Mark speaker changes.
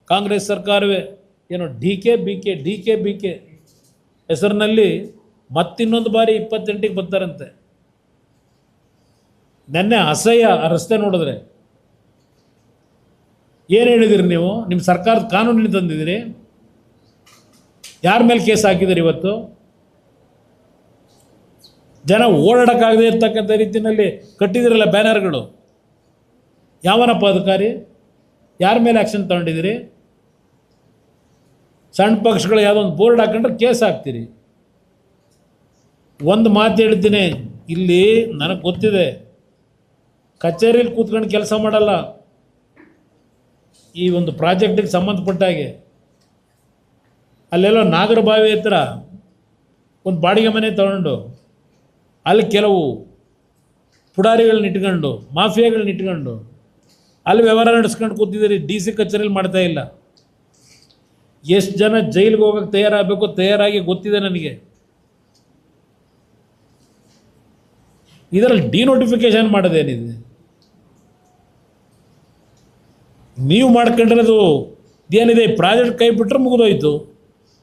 Speaker 1: ಕಾಂಗ್ರೆಸ್ ಸರ್ಕಾರವೇ ಏನೋ D K ಹೆಸರಿನಲ್ಲಿ ಮತ್ತಿನ್ನೊಂದು ಬಾರಿ 28ಕ್ಕೆ ಬರ್ತಾರಂತೆ. ನೆನ್ನೆ ಅಸಹ್ಯ ಆ ರಸ್ತೆ ನೋಡಿದ್ರೆ. ಏನು ಹೇಳಿದಿರಿ ನೀವು? ನಿಮ್ಮ ಸರ್ಕಾರದ ಕಾನೂನಿನ ತಂದಿದ್ದೀರಿ, ಯಾರ ಮೇಲೆ ಕೇಸ್ ಹಾಕಿದ್ದೀರಿ? ಇವತ್ತು ಜನ ಓಡಾಡೋಕ್ಕಾಗದೇ ಇರ್ತಕ್ಕಂಥ ರೀತಿಯಲ್ಲಿ ಕಟ್ಟಿದಿರಲ್ಲ ಬ್ಯಾನರ್ಗಳು. ಯಾವನಪ್ಪ ಅಧಿಕಾರಿ? ಯಾರ ಮೇಲೆ ಆ್ಯಕ್ಷನ್ ತಗೊಂಡಿದ್ದೀರಿ? ಸಣ್ಣ ಪಕ್ಷಗಳು ಯಾವುದೋ ಒಂದು ಬೋರ್ಡ್ ಹಾಕೊಂಡ್ರೆ ಕೇಸ್ ಹಾಕ್ತೀರಿ. ಒಂದು ಮಾತು ಹೇಳ್ತೀನಿ, ಇಲ್ಲಿ ನನಗೆ ಗೊತ್ತಿದೆ, ಕಚೇರಿಯಲ್ಲಿ ಕೂತ್ಕೊಂಡು ಕೆಲಸ ಮಾಡಲ್ಲ. ಈ ಒಂದು ಪ್ರಾಜೆಕ್ಟಿಗೆ ಸಂಬಂಧಪಟ್ಟ ಹಾಗೆ ಅಲ್ಲೆಲ್ಲೋ ನಾಗರಬಾವಿ ಹತ್ರ ಒಂದು ಬಾಡಿಗೆ ಮನೆ ತಗೊಂಡು ಅಲ್ಲಿ ಕೆಲವು ಪುಡಾರಿಗಳನ್ನ ಇಟ್ಕೊಂಡು, ಮಾಫಿಯಾಗಳನ್ನ ಇಟ್ಕೊಂಡು ಅಲ್ಲಿ ವ್ಯವಹಾರ ನಡೆಸ್ಕೊಂಡು ಕೂತಿದ್ದೀರಿ. DC ಕಚೇರಿಯಲ್ಲಿ ಮಾಡ್ತಾ ಇಲ್ಲ. ಎಷ್ಟು ಜನ ಜೈಲಿಗೆ ಹೋಗೋಕ್ಕೆ ತಯಾರಾಗಬೇಕು, ತಯಾರಾಗಿ ಗೊತ್ತಿದೆ ನನಗೆ. ಇದರಲ್ಲಿ ಡಿನೋಟಿಫಿಕೇಶನ್ ಮಾಡೋದೇನಿದೆ? ನೀವು ಮಾಡ್ಕೊಂಡಿರೋದು ಏನಿದೆ, ಪ್ರಾಜೆಕ್ಟ್ ಕೈ ಬಿಟ್ಟರೆ ಮುಗಿದೋಯ್ತು.